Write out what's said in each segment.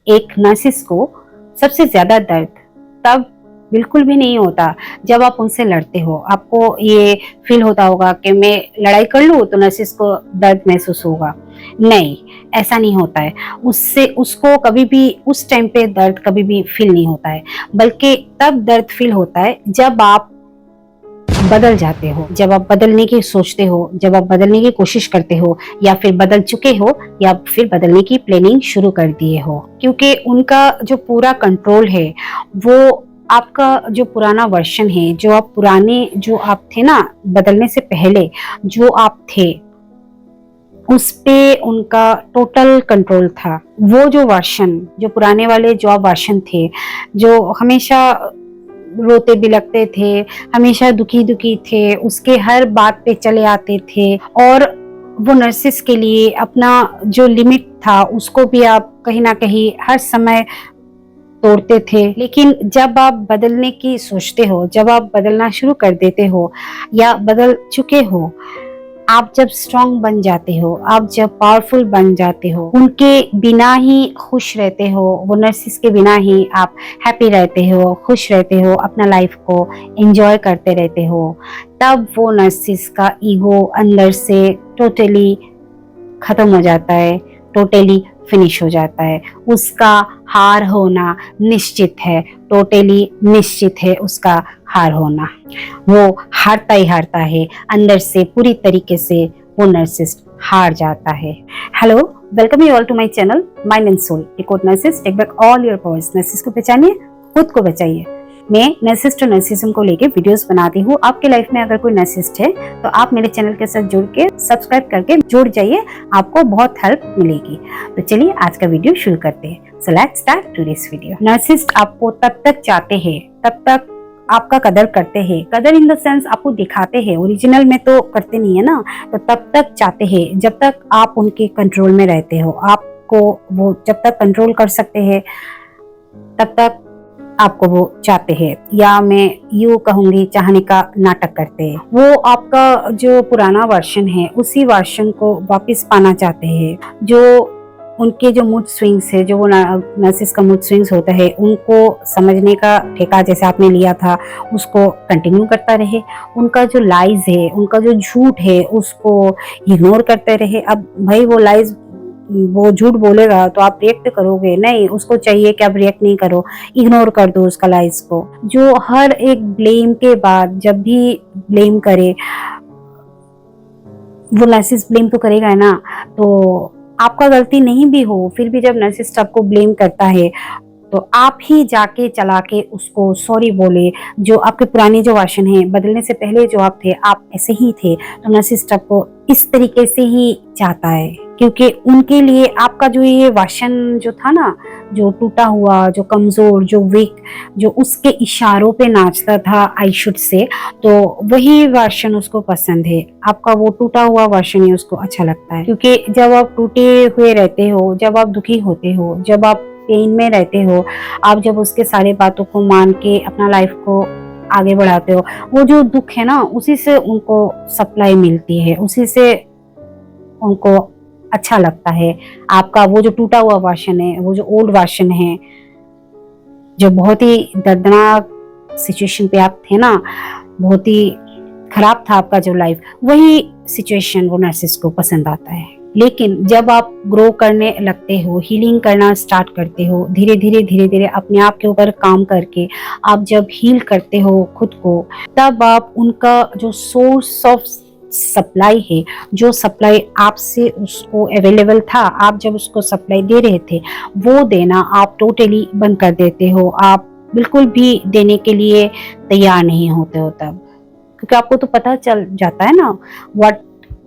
एक नर्सिस को सबसे ज्यादा दर्द तब बिल्कुल भी नहीं होता जब आप उनसे लड़ते हो। आपको ये फील होता होगा कि मैं लड़ाई कर लूं तो नर्सिस को दर्द महसूस होगा। नहीं, ऐसा नहीं होता है। उससे उसको कभी भी उस टाइम पे दर्द कभी भी फील नहीं होता है, बल्कि तब दर्द फील होता है जब आप बदल जाते हो, जब आप बदलने की सोचते हो, जब आप बदलने की कोशिश करते हो, या फिर बदल चुके हो, या फिर बदलने की प्लानिंग शुरू कर दिए हो। क्योंकि उनका जो पूरा कंट्रोल है वो आपका जो पुराना वर्जन है, जो आप पुराने जो आप थे ना, बदलने से पहले जो आप थे, उस पे उनका टोटल कंट्रोल था। वो जो वर्जन, जो पुराने वाले जो आप वर्जन थे, जो हमेशा रोते बिलखते थे, हमेशा दुखी दुखी थे, उसके हर बात पे चले आते थे, और वो नर्सिस के लिए अपना जो लिमिट था उसको भी आप कहीं ना कहीं हर समय तोड़ते थे। लेकिन जब आप बदलने की सोचते हो, जब आप बदलना शुरू कर देते हो या बदल चुके हो, आप जब स्ट्रांग बन जाते हो, आप जब पावरफुल बन जाते हो, उनके बिना ही खुश रहते हो, वो नर्सिस के बिना ही आप हैप्पी रहते हो, खुश रहते हो, अपना लाइफ को एंजॉय करते रहते हो, तब वो नर्सिस का ईगो अंदर से टोटली खत्म हो जाता है, टोटली फिनिश हो जाता है। उसका हार होना निश्चित है, टोटली निश्चित है उसका हार होना। वो हारता ही हारता है, अंदर से पूरी तरीके से वो नर्सिस्ट हार जाता है। Hello, welcome you all to my channel mind and soul. Record narcissist, take back all your powers. Narcissist को पहचानिए, खुद को बचाइए। मैं नर्सिस्ट और नर्सिज्म को लेके वीडियोस बनाती हूँ। आपके लाइफ में अगर कोई नर्सिस्ट है तो आप मेरे चैनल के साथ जुड़ के सब्सक्राइब करके जुड़ जाइए, आपको बहुत हेल्प मिलेगी। तो चलिए आज का वीडियो शुरू करते हैं। So let's start today's video. Narcissist आपको तब तक चाहते हैं, तब तक आपका कदर करते हैं। कदर इन द सेंस आपको दिखाते हैं, ओरिजिनल में तो करते नहीं है ना। तो तब तक चाहते हैं जब तक आप उनके कंट्रोल में रहते हो। आपको वो जब तक कंट्रोल कर सकते हैं तब तक आपको वो चाहते हैं, या मैं यूं कहूंगी चाहने का नाटक करते हैं। वो आपका जो पुराना वर्जन है उसी वर्जन को वापस पाना चाहते हैं। जो उनके जो मूड स्विंग्स है, जो वो नर्सिस का मूड स्विंग्स होता है, उनको समझने का ठेका जैसे आपने लिया था उसको कंटिन्यू करता रहे। उनका जो लाइज है, उनका जो झूठ है, उसको इग्नोर करते रहे। अब भाई वो लाइज, वो झूठ बोलेगा तो आप रिएक्ट करोगे? नहीं, उसको चाहिए कि आप रिएक्ट नहीं करो, इग्नोर कर दो उसका लाइज को। जो हर एक ब्लेम के बाद जब भी ब्लेम करे, वो नर्सिस ब्लेम तो करेगा है ना। तो आपका गलती नहीं भी हो, फिर भी जब नर्सिस्ट आपको ब्लेम करता है तो आप ही जाके चला के उसको सॉरी बोले। जो आपके पुराने जो वर्जन है, बदलने से पहले जो आप थे, आप ऐसे ही थे, तो नर्सिस्ट आपको इस तरीके से ही चाहता है। क्योंकि उनके लिए आपका जो ये वर्जन जो था ना, जो टूटा हुआ, जो कमजोर, जो वीक, जो उसके इशारों पे नाचता था आई शुड से, तो वही वर्जन उसको पसंद है। आपका वो टूटा हुआ वर्जन ही उसको अच्छा लगता है। क्योंकि जब आप टूटे हुए रहते हो, जब आप दुखी होते हो, जब आप पेन में रहते हो, आप जब उसके सारे बातों को मान के अपना लाइफ को आगे बढ़ाते हो, वो जो दुख है ना, उसी से उनको सप्लाई मिलती है, उसी से उनको अच्छा लगता है। आपका वो जो टूटा हुआ वर्जन है, वो जो ओल्ड वर्जन है, जो बहुत ही दर्दनाक सिचुएशन पे आप थे ना, बहुत ही खराब था आपका जो लाइफ, वही सिचुएशन वो नर्सिस को पसंद आता है। लेकिन जब आप ग्रो करने लगते हो, हीलिंग करना स्टार्ट करते हो, धीरे धीरे अपने आप के ऊपर काम करके आप जब हील करते हो खुद को, तब आप उनका जो सोर्स ऑफ सप्लाई है, जो सप्लाई आपसे उसको अवेलेबल था, आप जब उसको सप्लाई दे रहे थे, वो देना आप टोटली बंद कर देते हो। आप बिल्कुल भी देने के लिए तैयार नहीं होते हो तब, क्योंकि आपको तो पता चल जाता है ना व्हाट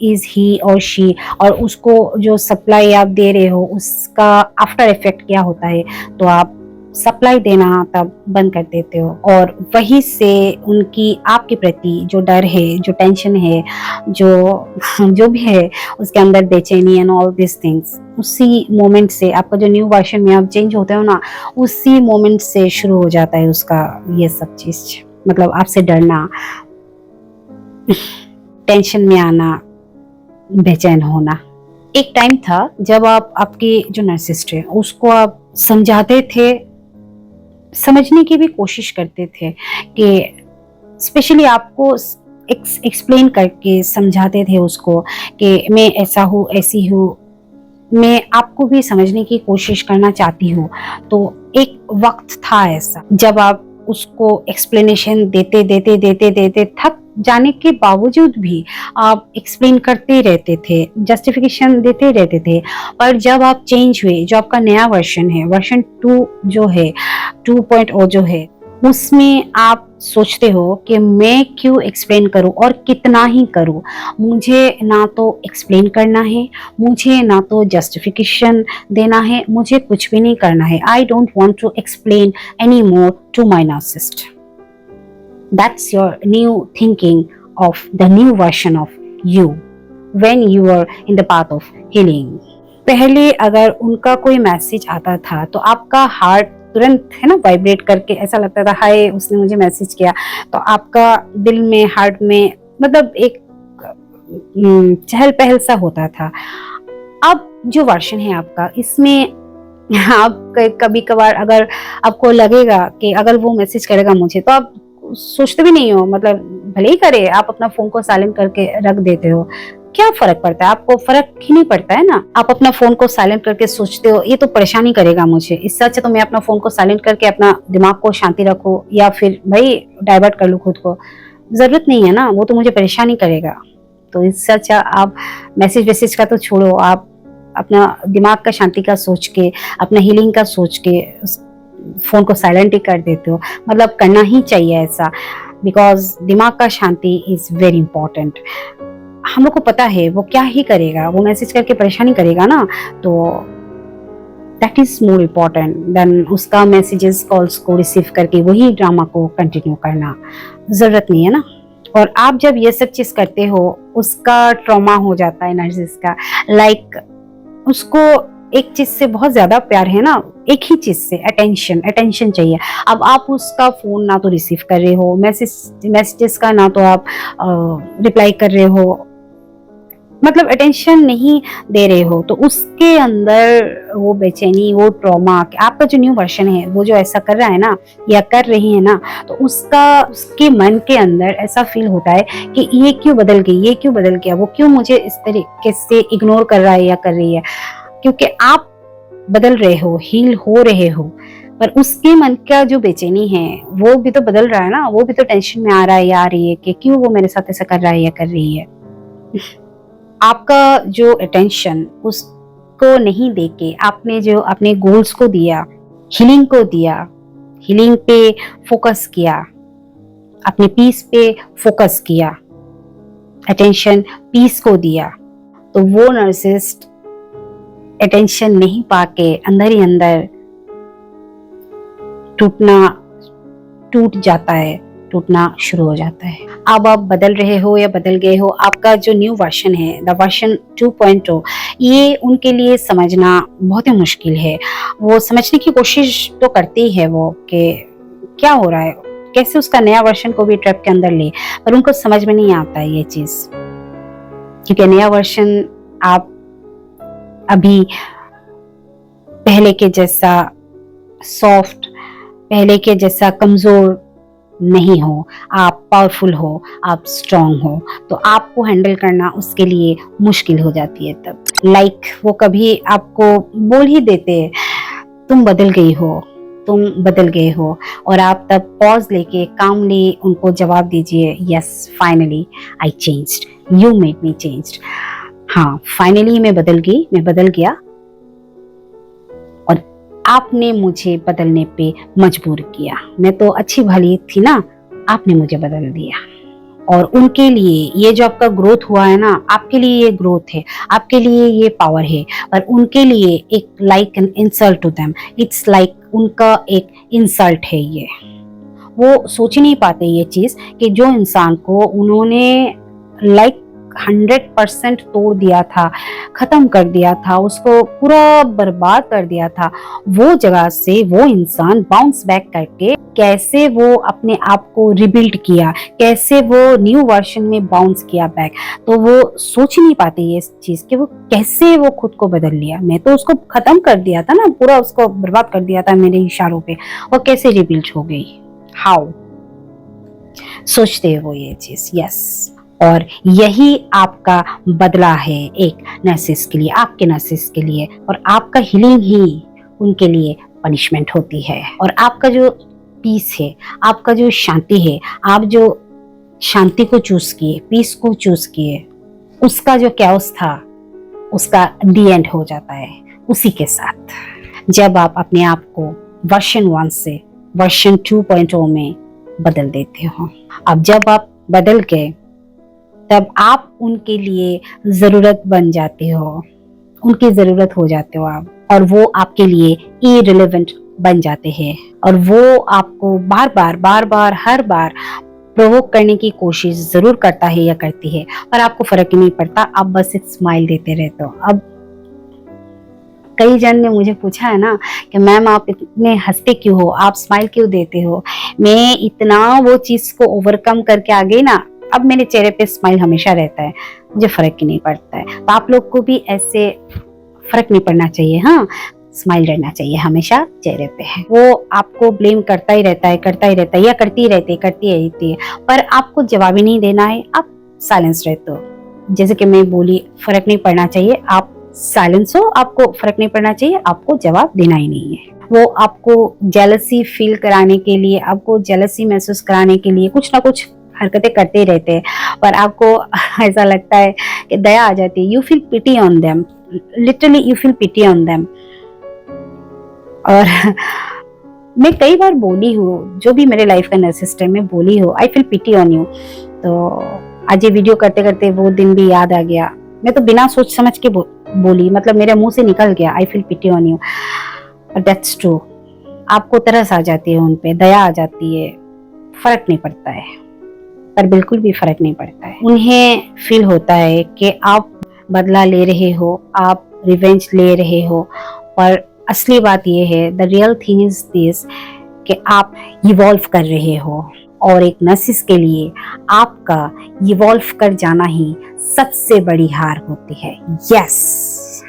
इज ही और शी, और उसको जो सप्लाई आप दे रहे हो उसका आफ्टर इफेक्ट क्या होता है, तो आप सप्लाई देना तब बंद कर देते हो। और वही से उनकी आपके प्रति जो डर है, जो टेंशन है, जो भी है उसके अंदर बेचैनी एंड ऑल दिस थिंग्स, उसी मोमेंट से आपका जो न्यू वर्जन में आप चेंज होते हो ना, उसी मोमेंट से शुरू हो जाता है उसका ये सब चीज। मतलब आपसे डरना, टेंशन में आना, बेचैन होना। एक टाइम था जब आप आपके जो नर्सिस्ट है उसको आप समझाते थे, समझने की भी कोशिश करते थे कि स्पेशली आपको एक्सप्लेन करके समझाते थे उसको कि मैं ऐसा हूँ, ऐसी हूँ, मैं आपको भी समझने की कोशिश करना चाहती हूँ। तो एक वक्त था ऐसा जब आप उसको एक्सप्लेनेशन देते थक जाने के बावजूद भी आप एक्सप्लेन करते रहते थे, जस्टिफिकेशन देते रहते थे। पर जब आप चेंज हुए, जो आपका नया वर्जन है, वर्जन 2 जो है, 2.0 जो है, उसमें आप सोचते हो कि मैं क्यों एक्सप्लेन करूं और कितना ही करूं। मुझे ना तो एक्सप्लेन करना है, मुझे ना तो जस्टिफिकेशन देना है, मुझे कुछ भी नहीं करना है। I don't want to explain any more to my narcissist. That's your new thinking of the new version of you when you are in the path of healing. पहले अगर उनका कोई मैसेज आता था तो आपका हार्ट तुरंत है ना वाइब्रेट करके ऐसा लगता था हाय उसने मुझे मैसेज किया। तो आपका दिल में, हार्ट में मतलब एक चहल पहल सा होता था। अब जो वर्जन है आपका, इसमें आप कभी कभार अगर आपको लगेगा कि अगर वो मैसेज करेगा मुझे, तो आप सोचते भी नहीं हो, मतलब भले ही करे, आप अपना फोन को साइलेंट करके रख देते हो। क्या फर्क पड़ता है, आपको फर्क ही नहीं पड़ता है ना। आप अपना फोन को साइलेंट करके सोचते हो ये तो परेशानी करेगा मुझे, इससे अच्छा तो मैं अपना फोन को साइलेंट करके अपना दिमाग को शांति रखूं या फिर भाई डाइवर्ट कर लूं खुद को। जरूरत नहीं है ना, वो तो मुझे परेशानी करेगा। तो इससे अच्छा आप मैसेज वैसेज का तो छोड़ो, आप अपना दिमाग का शांति का सोच के, अपना हीलिंग का सोच के फोन को साइलेंट ही कर देते हो। मतलब करना ही चाहिए ऐसा, बिकॉज दिमाग का शांति इज वेरी इंपॉर्टेंट। हम लोग को पता है वो क्या ही करेगा, वो मैसेज करके परेशानी करेगा ना, तो that is more important then उसका मैसेजेस कॉल्स को रिसीव करके वही ड्रामा को कंटिन्यू करना। जरूरत नहीं है ना। और आप जब ये सब चीज करते हो, उसका ट्रॉमा हो जाता है नार्सिसिस्ट का। लाइक उसको एक चीज से बहुत ज्यादा प्यार है ना, एक ही चीज से, अटेंशन चाहिए। अब आप उसका फोन ना तो रिसीव कर रहे हो, मैसेजेस का ना तो आप रिप्लाई कर रहे हो, मतलब अटेंशन नहीं दे रहे हो, तो उसके अंदर वो बेचैनी, वो ट्रॉमा, आपका जो न्यू वर्जन है वो जो ऐसा कर रहा है ना या कर रही है ना, तो उसके मन के अंदर ऐसा फील होता है कि ये क्यों बदल गई, ये क्यों बदल गया, वो क्यों मुझे इस तरीके से इग्नोर कर रहा है या कर रही है। क्योंकि आप बदल रहे हो, हील हो रहे हो, पर उसके मन का जो बेचैनी है वो भी तो बदल रहा है ना, वो भी तो टेंशन में आ रहा है या आ रही है कि क्यों वो मेरे साथ ऐसा कर रहा है या कर रही है। आपका जो अटेंशन उसको नहीं देके आपने जो अपने गोल्स को दिया, हीलिंग को दिया, हीलिंग पे फोकस किया, अपने पीस पे फोकस किया, अटेंशन पीस को दिया, तो वो नार्सिसिस्ट अटेंशन नहीं पाके अंदर ही अंदर टूट जाता है, टूटना शुरू हो जाता है। अब आप बदल रहे हो या बदल गए हो, आपका जो न्यू वर्जन है, द वर्जन 2.0, ये उनके लिए समझना बहुत ही मुश्किल है। वो समझने की कोशिश तो करती है वो कि क्या हो रहा है, कैसे उसका नया वर्जन को भी ट्रैप के अंदर ले, पर उनको समझ में नहीं आता ये चीज, क्योंकि नया वर्जन आप अभी पहले के जैसा सॉफ्ट, पहले के जैसा कमजोर नहीं हो, आप पावरफुल हो, आप स्ट्रांग हो, तो आपको हैंडल करना उसके लिए मुश्किल हो जाती है तब। लाइक वो कभी आपको बोल ही देते तुम बदल गई हो, तुम बदल गए हो, और आप तब पॉज लेके कामली उनको जवाब दीजिए, yes finally I changed, you made me changed. हाँ, फाइनली मैं बदल गई, मैं बदल गया और आपने मुझे बदलने पे मजबूर किया। मैं तो अच्छी भली थी ना, आपने मुझे बदल दिया। और उनके लिए ये जो आपका ग्रोथ हुआ है ना, आपके लिए ये ग्रोथ है, आपके लिए ये पावर है, पर उनके लिए एक like an insult to them, it's like उनका एक इंसल्ट है ये। वो सोच ही नहीं पाते ये चीज कि जो इंसान को उन्होंने लाइक 100% तोड़ दिया था, खत्म कर दिया था, उसको पूरा बर्बाद कर दिया था, वो जगह से वो इंसान बाउंस बैक करके कैसे वो अपने आप को रिबिल्ड किया, कैसे वो न्यू वर्जन में बाउंस किया बैक। तो वो सोच नहीं पाते ये चीज कि वो कैसे वो खुद को बदल लिया। मैं तो उसको खत्म कर दिया था ना, पूरा उसको बर्बाद कर दिया था मेरे इशारों पे, और कैसे रिबिल्ड हो गई। हाउ सोचते हैं वो ये चीज। यस, और यही आपका बदला है एक नर्सिस के लिए, आपके नर्सिस के लिए। और आपका हीलिंग ही उनके लिए पनिशमेंट होती है। और आपका जो पीस है, आपका जो शांति है, आप जो शांति को चूज किए, पीस को चूज किए, उसका जो कैओस था उसका डी एंड हो जाता है उसी के साथ। जब आप अपने आप को वर्जन 1 से वर्जन 2.0 में बदल देते हो। अब जब आप बदल गए तब आप उनके लिए जरूरत बन जाते हो, उनकी जरूरत हो जाते हो आप, और वो आपके लिए इररिलेवेंट बन जाते हैं। और वो आपको बार बार हर बार प्रोवोक करने की कोशिश जरूर करता है या करती है, पर आपको फर्क ही नहीं पड़ता, आप बस एक स्माइल देते रहते हो। अब कई जन ने मुझे पूछा है ना कि मैम आप इतने हंसते क्यों हो, आप स्माइल क्यों देते हो। मैं इतना वो चीज को ओवरकम करके आ गई ना, अब मेरे चेहरे पे स्माइल हमेशा रहता है, मुझे फर्क ही नहीं पड़ता है। तो आप लोग को भी ऐसे फर्क नहीं पड़ना चाहिए। हाँ, स्माइल रहना चाहिए हमेशा चेहरे पे। वो आपको ब्लेम करता ही रहता है या करती रहती है, पर आपको जवाब ही नहीं देना है, आप साइलेंस रहते हो। जैसे कि मैं बोली, फर्क नहीं पड़ना चाहिए, आप साइलेंस हो, आपको फर्क नहीं पड़ना चाहिए, आपको जवाब देना ही नहीं है। वो आपको जेलसी फील कराने के लिए, आपको जेलसी महसूस कराने के लिए कुछ ना कुछ हरकतें करते ही रहते हैं, पर आपको ऐसा लगता है कि दया आ जाती है। You feel pity on them, literally you feel pity on them. और मैं कई बार बोली हूँ, जो भी मेरे लाइफ का नर्सिस्ट है, मैं बोली हूँ I feel pity on you. तो आज ये वीडियो करते करते वो दिन भी याद आ गया। मैं तो बिना सोच समझ के बोली, मतलब मेरे मुंह से निकल गया I feel pity on you. That's true. आपको तरस आ जाती है उन पे, दया आ जाती है, फर्क नहीं पड़ता है, पर बिल्कुल भी फर्क नहीं पड़ता है। उन्हें फील होता है कि आप बदला ले रहे हो, आप रिवेंज ले रहे हो, पर असली बात यह है, the real thing is this, कि आप इवॉल्व कर रहे हो। और एक नर्सिस के लिए आपका इवॉल्व कर जाना ही सबसे बड़ी हार होती है। यस,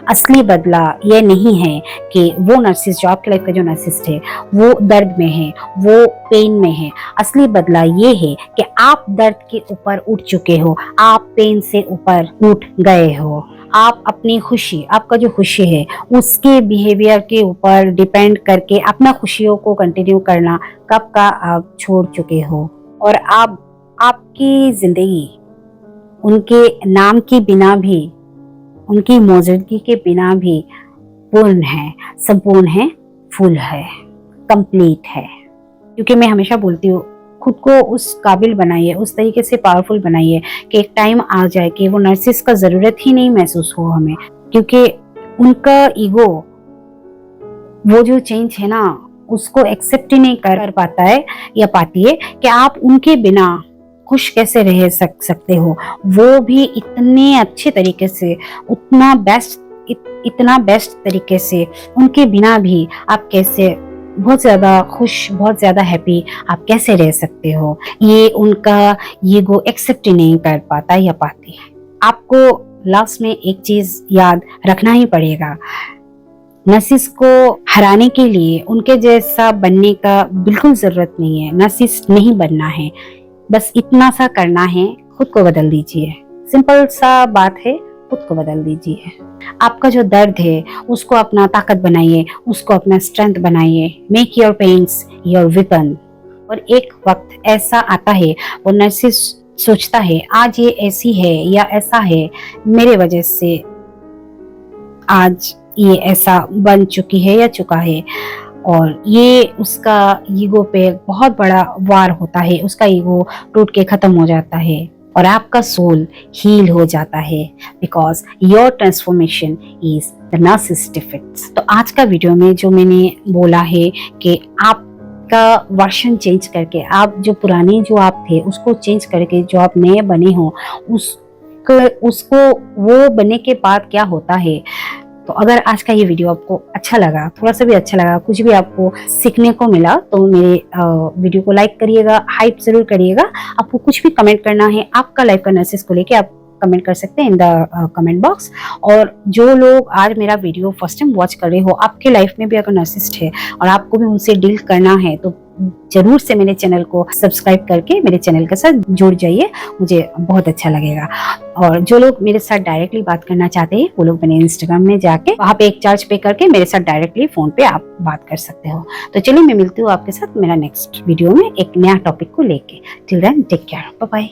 असली बदला यह नहीं है कि वो नर्सिस, जो आपके लाइफ का जो नर्सिस्ट है, वो दर्द में है, वो पेन में है। असली बदला ये है कि आप दर्द के ऊपर उठ चुके हो, आप पेन से ऊपर उठ गए हो। आप अपनी खुशी, आपका जो खुशी है, उसके बिहेवियर के ऊपर डिपेंड करके अपना खुशियों को कंटिन्यू करना कब का आप छोड़ चुके हो। और आपकी जिंदगी उनके नाम के बिना भी, उनकी मौजूदगी के बिना भी पूर्ण है, संपूर्ण है, फुल है, कंप्लीट है। क्योंकि मैं हमेशा बोलती हूँ, खुद को उस काबिल बनाइए, उस तरीके से पावरफुल बनाइए कि एक टाइम आ जाए कि वो नर्सिस का जरूरत ही नहीं महसूस हो हमें। क्योंकि उनका ईगो, वो जो चेंज है ना, उसको एक्सेप्ट ही नहीं कर पाता है या पाती है कि आप उनके बिना खुश कैसे रह सकते हो। वो भी इतने अच्छे तरीके से, इतना बेस्ट तरीके से, उनके बिना भी आप कैसे बहुत ज्यादा खुश, बहुत ज्यादा हैप्पी आप कैसे रह सकते हो, ये उनका ईगो एक्सेप्ट ही नहीं कर पाता या पाती। आपको लास्ट में एक चीज याद रखना ही पड़ेगा, नर्सिस को हराने के लिए उनके जैसा बनने का बिल्कुल जरूरत नहीं है। नर्सिस नहीं बनना है, बस इतना सा करना है, खुद को बदल दीजिए। सिंपल सा बात है, खुद को बदल दीजिए। आपका जो दर्द है उसको अपना ताकत बनाइए, उसको अपना स्ट्रेंथ बनाइए। Make your pains your weapon. और एक वक्त ऐसा आता है, वो नर्सिस सोचता है आज ये ऐसी है या ऐसा है, मेरे वजह से आज ये ऐसा बन चुकी है या चुका है, और ये उसका ईगो पे बहुत बड़ा वार होता है। उसका ईगो टूट के खत्म हो जाता है और आपका सोल हील हो जाता है, because your transformation is the nurses defects. तो आज का वीडियो में जो मैंने बोला है कि आपका वर्जन चेंज करके, आप जो पुराने जो आप थे उसको चेंज करके जो आप नए बने हो, उसको वो बनने के बाद क्या होता है, तो अगर आज का ये वीडियो आपको अच्छा लगा, थोड़ा सा भी अच्छा लगा, कुछ भी आपको सीखने को मिला, तो मेरे वीडियो को लाइक करिएगा, हाइप जरूर करिएगा। आपको कुछ भी कमेंट करना है आपका लाइफ का नर्सिस को लेके, आप कमेंट कर सकते हैं इन द कमेंट बॉक्स। और जो लोग आज मेरा वीडियो फर्स्ट टाइम वॉच कर रहे हो, आपके लाइफ में भी अगर नर्सिस्ट है और आपको भी उनसे डील करना है, तो जरूर से मेरे चैनल को सब्सक्राइब करके मेरे चैनल के साथ जुड़ जाइए, मुझे बहुत अच्छा लगेगा। और जो लोग मेरे साथ डायरेक्टली बात करना चाहते हैं, वो लोग मेरे इंस्टाग्राम में जाके वहाँ पे एक चार्ज पे करके मेरे साथ डायरेक्टली फोन पे आप बात कर सकते हो। तो चलिए, मैं मिलती हूँ आपके साथ मेरा नेक्स्ट वीडियो में एक नया टॉपिक को लेके। Till then take care, bye bye.